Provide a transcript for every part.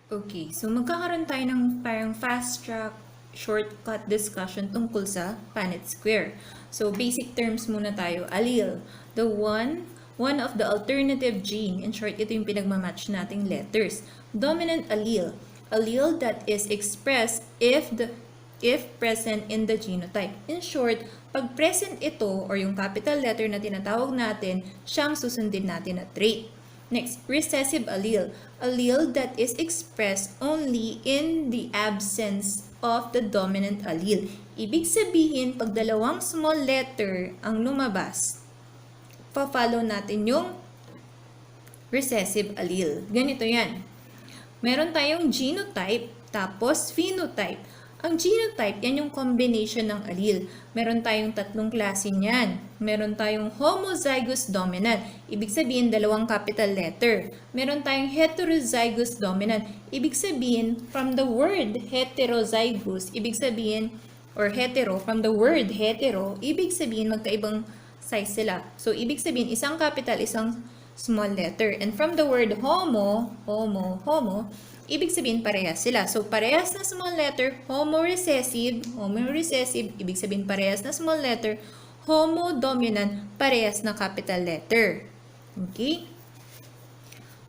Okay, so magkakaroon tayo ng parang fast track shortcut discussion tungkol sa Punnett square. So basic terms muna tayo. Allele, the one of the alternative gene. In short, ito yung pinagmamatch nating letters. Dominant allele, allele that is expressed if present in the genotype. In short, pag present ito or yung capital letter na tinatawag natin, siyang susundin natin na trait. Next, recessive allele. Allele that is expressed only in the absence of the dominant allele. Ibig sabihin, pag dalawang small letter ang lumabas, pa-follow natin yung recessive allele. Ganito yan. Meron tayong genotype, tapos phenotype. Ang genotype, yan yung combination ng allele. Meron tayong tatlong klase niyan. Meron tayong homozygous dominant. Ibig sabihin, dalawang capital letter. Meron tayong heterozygous dominant. Ibig sabihin, from the word heterozygous, ibig sabihin, or hetero, from the word hetero, ibig sabihin, magkaibang size sila. So, ibig sabihin, isang capital, isang small letter. And from the word homo, ibig sabihin parehas sila. So, parehas na small letter, homo-recessive, ibig sabihin parehas na small letter, homo-dominant, parehas na capital letter. Okay?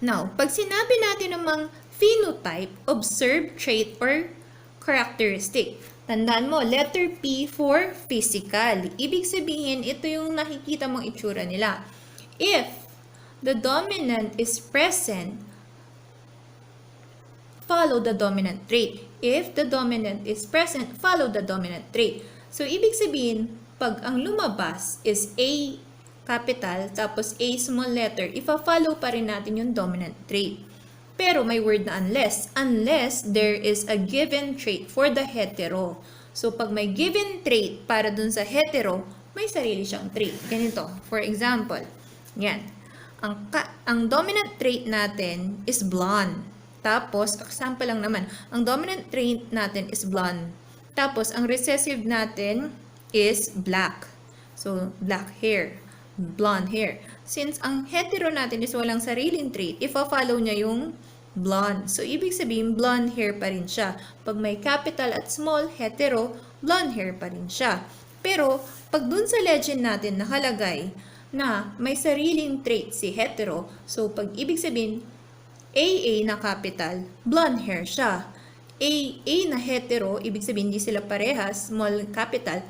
Now, pag sinabi natin namang phenotype, observed trait or characteristic. Tandaan mo, letter P for physical. Ibig sabihin, ito yung nakikita mong itsura nila. If the dominant is present, follow the dominant trait. If the dominant is present, follow the dominant trait. So, ibig sabihin, pag ang lumabas is A capital, tapos A small letter, ifa-follow pa rin natin yung dominant trait. Pero may word na unless. Unless there is a given trait for the hetero. So, pag may given trait para dun sa hetero, may sarili siyang trait. Ganito. For example, yan. Ang dominant trait natin is blonde. Tapos, example lang naman, ang dominant trait natin is blonde. Tapos, ang recessive natin is black. So, black hair, blonde hair. Since ang hetero natin is walang sariling trait, ifa-follow niya yung blonde. So, ibig sabihin, blonde hair pa rin siya. Pag may capital at small, hetero, blonde hair pa rin siya. Pero, pag dun sa legend natin nakalagay na may sariling trait si hetero, so, pag ibig sabihin, AA na capital, blonde hair siya. A na hetero, ibig sabihin hindi sila parehas, small capital,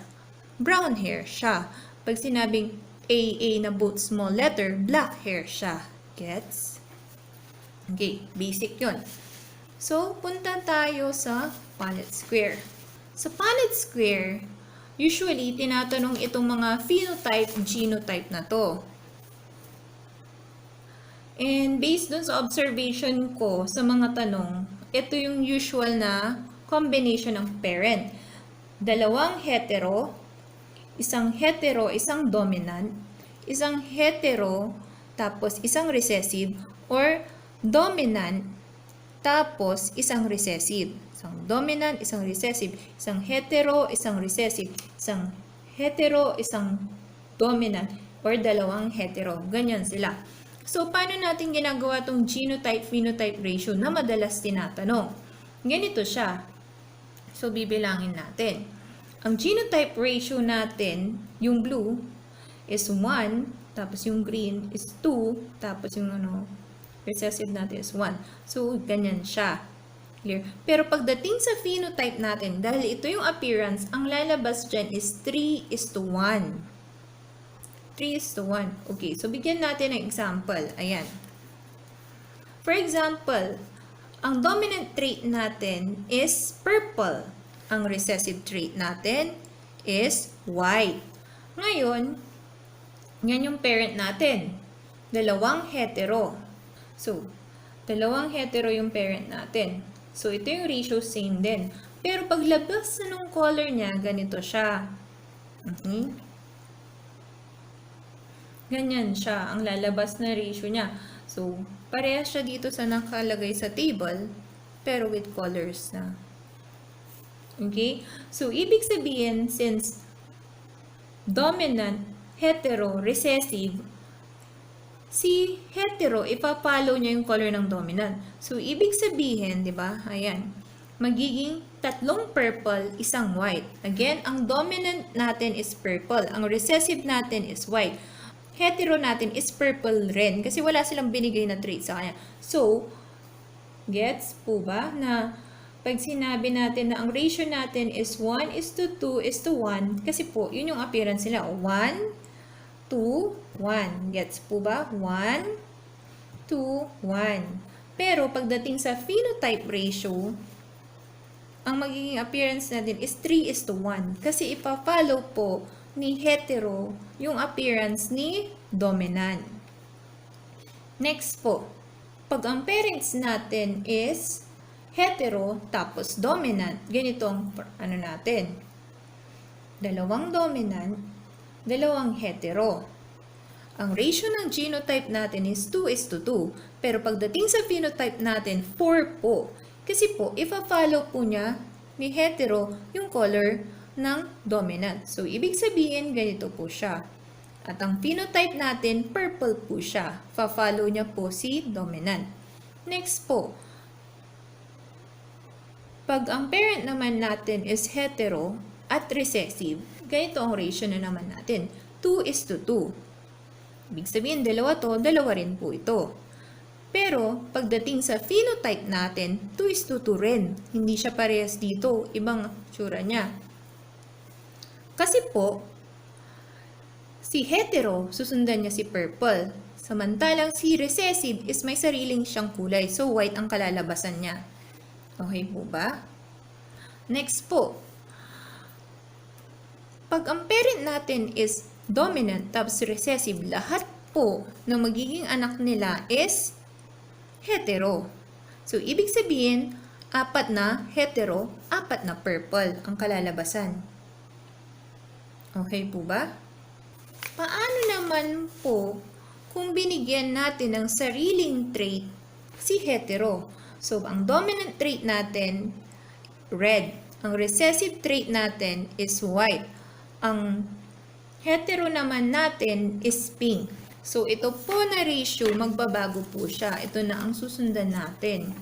brown hair siya. Pag sinabing AA na both small letter, black hair siya. Gets? Okay, basic yun. So, punta tayo sa Punnett square. Sa Punnett square, usually, tinatanong itong mga phenotype, genotype na to. And based dun sa observation ko sa mga tanong, ito yung usual na combination ng parent. Dalawang hetero, isang dominant, isang hetero, tapos isang recessive, or dominant, tapos isang recessive. Isang dominant, isang recessive, isang hetero, isang recessive, isang hetero, isang dominant, or dalawang hetero. Ganyan sila. So, paano natin ginagawa itong genotype-phenotype ratio na madalas tinatanong? Ganito siya. So, bibilangin natin. Ang genotype ratio natin, yung blue, is 1, tapos yung green is 2, tapos yung recessive natin is 1. So, ganyan siya. Clear? Pero pagdating sa phenotype natin, dahil ito yung appearance, ang lalabas dyan is 3:1. 3:1. Okay, so bigyan natin ng example. Ayan. For example, ang dominant trait natin is purple. Ang recessive trait natin is white. Ngayon, yan yung parent natin. Dalawang hetero. So, dalawang hetero yung parent natin. So, ito yung ratio same din. Pero paglabas na nung color niya, ganito siya. Okay? Ganyan siya, ang lalabas na ratio niya. So, parehas siya dito sa nakalagay sa table, pero with colors na. Okay? So, ibig sabihin, since dominant, hetero, recessive, Si hetero, ipapollow niya yung color ng dominant. So, ibig sabihin, di ba? Ayan. Magiging tatlong purple, isang white. Again, ang dominant natin is purple. Ang recessive natin is white. Hetero natin is purple rin kasi wala silang binigay na trait sa kanya. So, gets po ba na pag sinabi natin na ang ratio natin is 1:2:1 kasi po, yun yung appearance nila. 1, 2, 1. Gets po ba? 1, 2, 1. Pero pagdating sa phenotype ratio, ang magiging appearance natin is 3:1 kasi ipa-follow po ni hetero yung appearance ni dominant. Next po, pag ang parents natin is hetero tapos dominant, ganitong ano natin, dalawang dominant, dalawang hetero. Ang ratio ng genotype natin is 2:2. Pero pagdating sa phenotype natin, 4 po. Kasi po, ipa-follow po niya ni hetero yung color ng dominant. So, ibig sabihin, ganito po siya. At ang phenotype natin, purple po siya. Pa-follow niya po si dominant. Next po, pag ang parent naman natin is hetero at recessive, ganito ang ratio na naman natin. 2:2. Ibig sabihin, dalawa to, dalawa rin po ito. Pero, pagdating sa phenotype natin, 2:2 rin. Hindi siya parehas dito. Ibang tsura niya. Kasi po, si hetero, susundan niya si purple. Samantalang si recessive is may sariling siyang kulay. So, white ang kalalabasan niya. Okay po ba? Next po. Pag ang parent natin is dominant tapos recessive, lahat po na magiging anak nila is hetero. So, ibig sabihin, 4 na hetero, 4 na purple ang kalalabasan. Okay po ba? Paano naman po kung binigyan natin ng sariling trait si hetero? So, ang dominant trait natin, red. Ang recessive trait natin is white. Ang hetero naman natin is pink. So, ito po na ratio, magbabago po siya. Ito na ang susundan natin.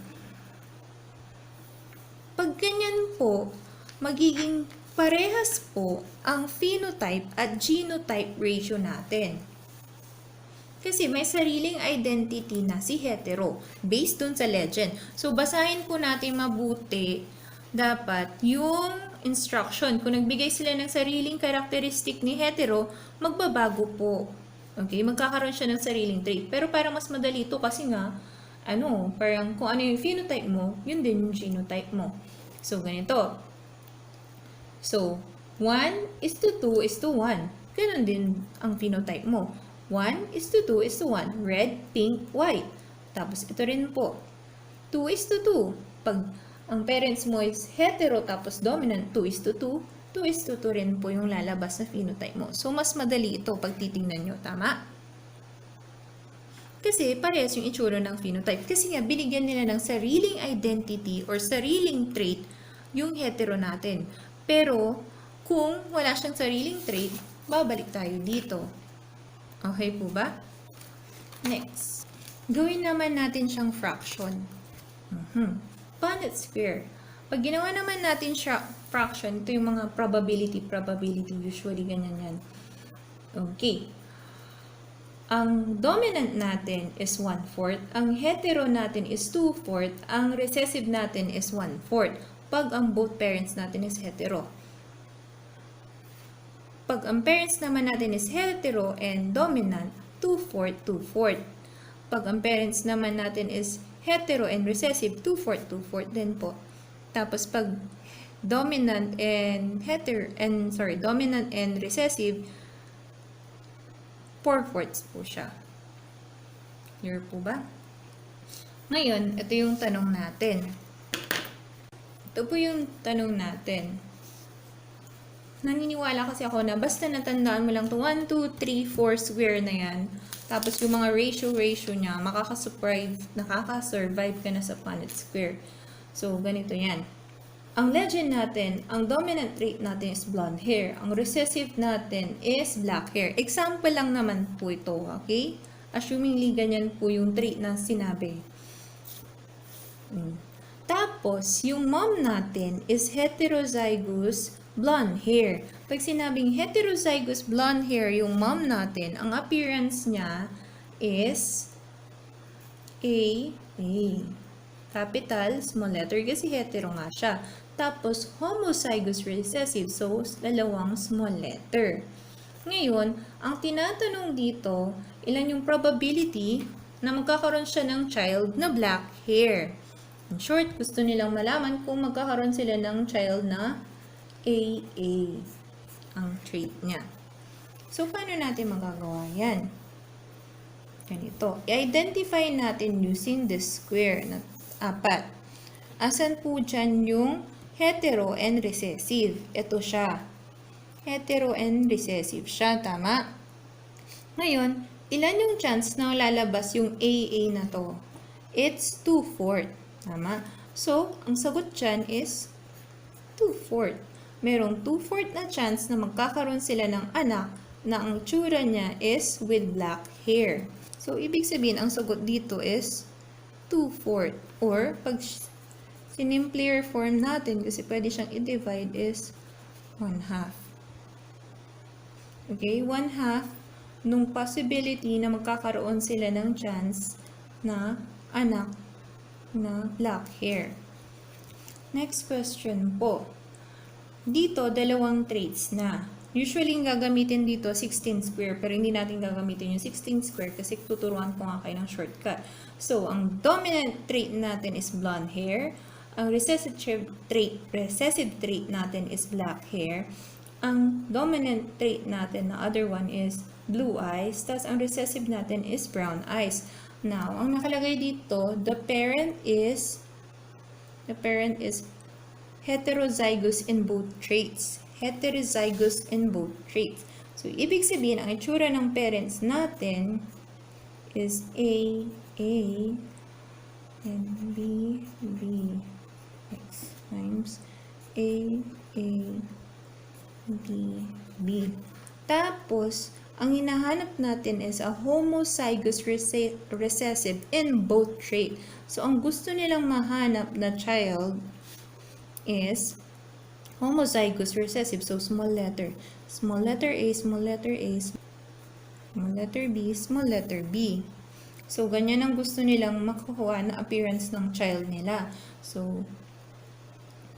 Pag ganyan po, magiging parehas po ang phenotype at genotype ratio natin. Kasi may sariling identity na si hetero based dun sa legend. So, basahin po natin mabuti dapat yung instruction. Kung nagbigay sila ng sariling karakteristik ni hetero, magbabago po. Okay? Magkakaroon siya ng sariling trait. Pero parang mas madali ito kasi nga, parang kung ano yung phenotype mo, yun din yung genotype mo. So, ganito. So, 1:2:1. Ganon din ang phenotype mo. 1:2:1. Red, pink, white. Tapos, ito rin po. 2:2. Pag ang parents mo is hetero tapos dominant, 2:2. 2:2 rin po yung lalabas na phenotype mo. So, mas madali ito pag titingnan nyo. Tama? Kasi, parehas yung itsura ng phenotype. Kasi nga, binigyan nila ng sariling identity or sariling trait yung hetero natin. Pero, kung wala siyang sariling trait, babalik tayo dito. Okay po ba? Next. Gawin naman natin siyang fraction. Punnett square. Pag ginawa naman natin siya fraction, ito yung mga probability, usually ganyan yan. Okay. Ang dominant natin is 1/4, ang hetero natin is 2/4, ang recessive natin is 1/4. Pag ang both parents natin is hetero. Pag ang parents naman natin is hetero and dominant, 2/4, 2/4. Pag ang parents naman natin is hetero and recessive, 2/4, 2/4 din po. Tapos pag dominant and dominant and recessive, 4/4 po siya. Clear po ba? Ngayon, ito yung tanong natin. Ito po yung tanong natin. Naniniwala kasi ako na basta natandaan mo lang to 1, 2, 3, 4 square na yan. Tapos yung mga ratio niya, nakaka-survive ka na sa Punnett square. So, ganito yan. Ang legend natin, ang dominant trait natin is blonde hair. Ang recessive natin is black hair. Example lang naman po ito, okay? Assumingly, ganyan po yung trait na sinabi. Tapos, yung mom natin is heterozygous blonde hair. Pag sinabing heterozygous blonde hair yung mom natin, ang appearance niya is A. Capital, small letter kasi hetero nga siya. Tapos, homozygous recessive, so dalawang small letter. Ngayon, ang tinatanong dito, ilan yung probability na magkakaroon siya ng child na black hair. In short, gusto nilang malaman kung magkakaroon sila ng child na AA, ang trait niya. So, paano natin magagawa yan? Ganito. I-identify natin using this square na 4. Asan po dyan yung hetero and recessive? Ito siya. Hetero and recessive siya. Tama? Ngayon, ilan yung chance na lalabas yung AA na to? It's 2/4. Tama? So, ang sagot dyan is 2/4. Merong 2/4 na chance na magkakaroon sila ng anak na ang tsura niya is with black hair. So, ibig sabihin, ang sagot dito is 2/4. Or, pag sinimplier form natin, kasi pwede siyang i-divide, is 1/2. Okay? 1/2 nung possibility na magkakaroon sila ng chance na anak na black hair. Next question po. Dito, dalawang traits na. Usually, gagamitin dito 16 square, pero hindi natin gagamitin yung 16 square kasi tuturuan ko nga kayo ng shortcut. So, ang dominant trait natin is blonde hair. Ang recessive trait natin is black hair. Ang dominant trait natin na other one is blue eyes. Tapos, ang recessive natin is brown eyes. Now, ang nakalagay dito, the parent is heterozygous in both traits. Heterozygous in both traits. So, ibig sabihin, ang itsura ng parents natin is A, and B, X times A, B. Tapos, ang hinahanap natin is a homozygous recessive in both traits. So, ang gusto nilang mahanap na child is homozygous recessive. So, small letter. Small letter A, small letter A, small letter B, small letter B. So, ganyan ang gusto nilang makukuha na appearance ng child nila. So,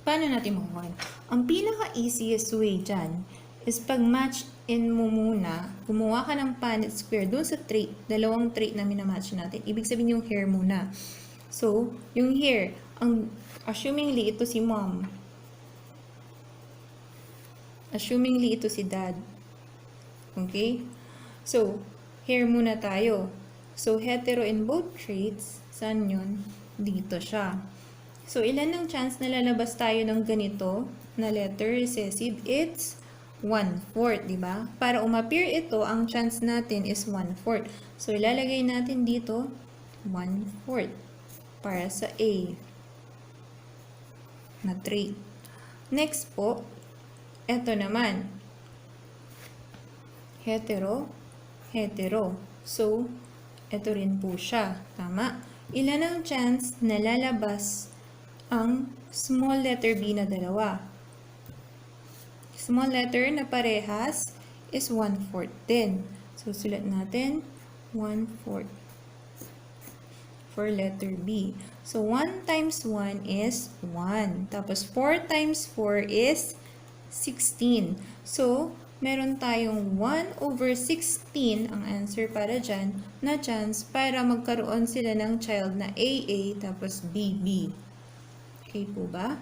paano natin makukuha? Ang pinaka-easiest way dyan is pag-match in mo muna, gumawa ka ng Punnett square doon sa trait, dalawang trait na minamatch natin. Ibig sabihin yung hair muna. So, yung hair, assumingly ito si mom. Assumingly ito si dad. Okay? So, hair muna tayo. So, hetero in both traits, saan yun? Dito siya. So, ilan ang chance na lalabas tayo ng ganito na letter recessive? It's 1/4, di ba? Para umappear ito, ang chance natin is 1/4. So, ilalagay natin dito 1/4 para sa A na trait. Next po, eto naman. Hetero. So, eto rin po siya. Tama? Ilan ang chance na lalabas ang small letter B na dalawa? Small letter na parehas is 1/4 din. So, sulat natin 1/4 for letter B. So, 1 times 1 is 1. Tapos, 4 times 4 is 16. So, meron tayong 1/16 ang answer para dyan na chance para magkaroon sila ng child na AA tapos BB. Okay po ba?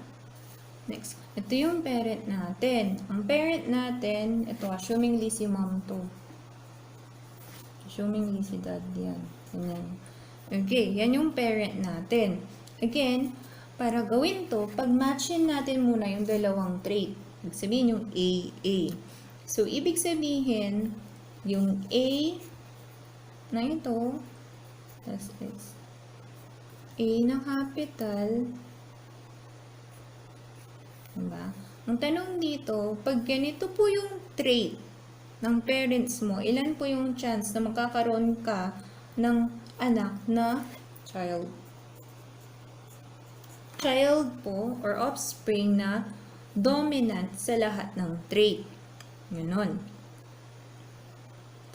Next. Ito yung parent natin. Ang parent natin, ito, assumingly si mom to. Assumingly si dad yan. Ganyan. Okay, yan yung parent natin. Again, para gawin to, pag-matchin natin muna yung dalawang trait. Ibig sabihin yung AA. So, ibig sabihin, yung A na ito, that's X. A na capital, diba? Ang tanong dito, pag ganito po yung trait ng parents mo, ilan po yung chance na magkakaroon ka ng anak na child. Child po or offspring na dominant sa lahat ng trait. Ganon.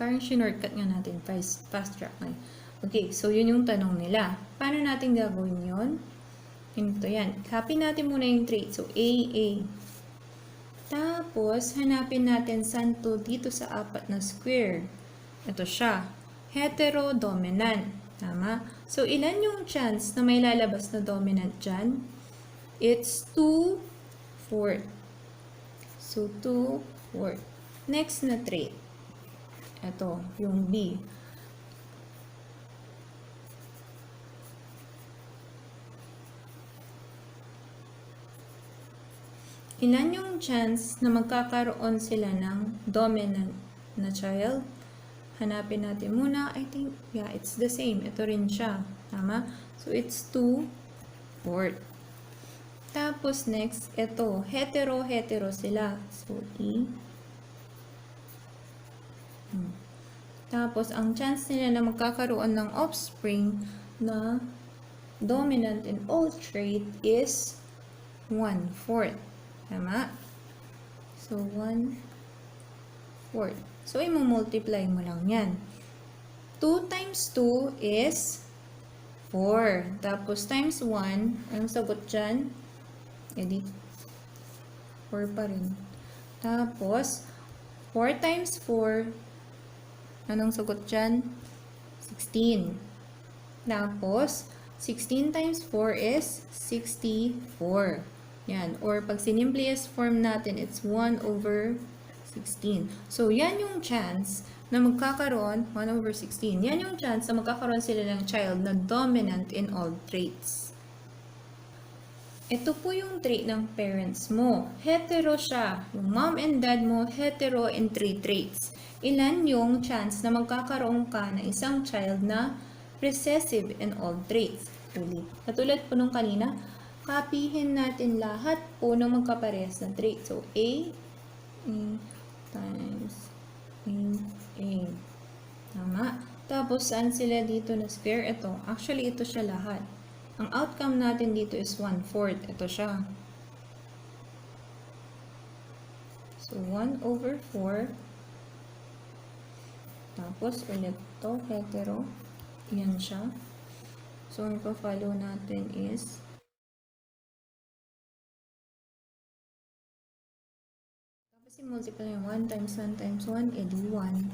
Parang shortcut nga natin, fast track nga. Okay, so yun yung tanong nila. Paano natin gagawin yun? Ito yan. Copy natin muna yung trait. So, AA. Tapos, hanapin natin saan to dito sa apat na square. Ito siya. Heterodominant. Tama? So, ilan yung chance na may lalabas na dominant dyan? It's 2/4. So, 2/4. Next na trait. Ito, yung B. Ilan yung chance na magkakaroon sila ng dominant na child? Hanapin natin muna. I think, yeah, it's the same. Ito rin siya. Tama? So, it's 2/4. Tapos, next, ito. Hetero sila. So, E. Tapos, ang chance nila na magkakaroon ng offspring na dominant in all trait is 1/4. Tama? So, 1/4. So, i-multiply mo lang yan. 2 times 2 is 4. Tapos, times 1, anong sagot dyan? Edi, 4 pa rin. Tapos, 4 times 4, anong sagot dyan? 16. Tapos, 16 times 4 is 64. Yan. Or pag sinimpliest form natin, it's 1/16. So, yan yung chance na magkakaroon, 1/16. Yan yung chance na magkakaroon sila ng child na dominant in all traits. Ito po yung trait ng parents mo. Hetero siya. Yung mom and dad mo, hetero in 3 traits. Ilan yung chance na magkakaroon ka ng isang child na recessive in all traits? Ulit. Katulad po nung kanina, copyhin natin lahat po ng magkaparehas na trait. So, A times A. Tama. Tapos, saan sila dito na square? Ito. Actually, ito siya lahat. Ang outcome natin dito is 1/4. Ito siya. So, 1/4. Tapos, ulit ito. Hetero. Yan siya. So, ang ipa-follow natin is multiply yung 1 times 1 times 1, edi 1.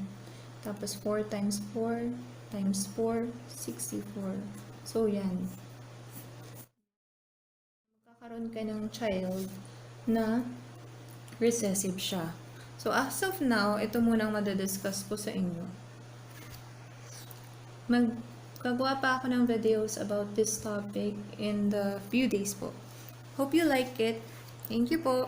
Tapos 4 times 4 times 4, 64. So, yan. Magkakaroon ka ng child na recessive siya. So, as of now, ito muna ang madadiscuss ko sa inyo. Magkagawa pa ako ng videos about this topic in the few days po. Hope you like it. Thank you po.